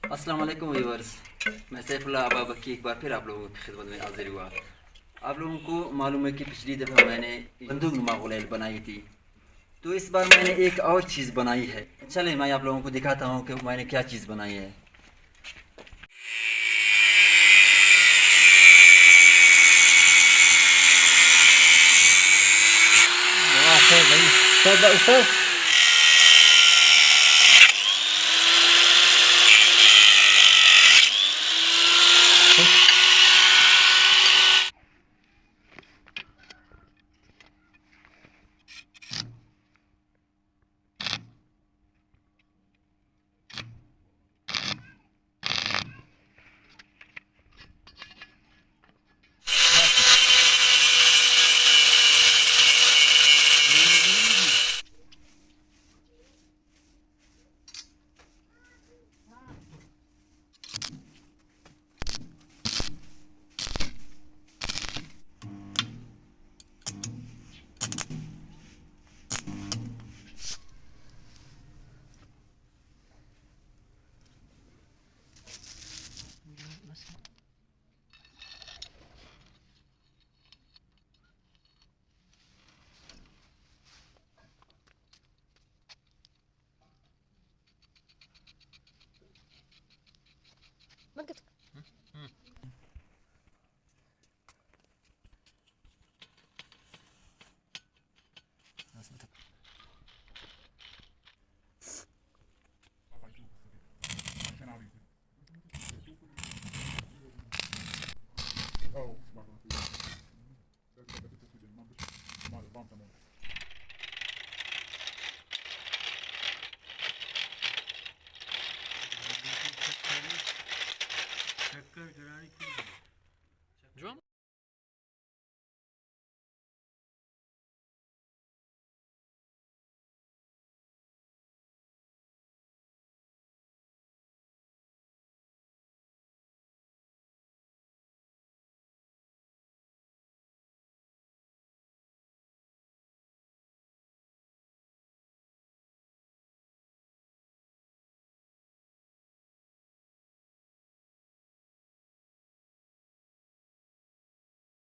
अस्सलाम वालेकुम व्यूअर्स। मैं सैफुल्लाह अबा बक्की एक बार फिर आप लोगों की खिदमत में हाजिर हुआ। आप लोगों को मालूम है कि पिछली दफ़ा मैंने बंदूक नुमा गुलेल बनाई थी, तो इस बार मैंने एक और चीज़ बनाई है। चले मैं आप लोगों को दिखाता हूँ कि मैंने क्या चीज़ बनाई है। वाह सर भाई, सर सर।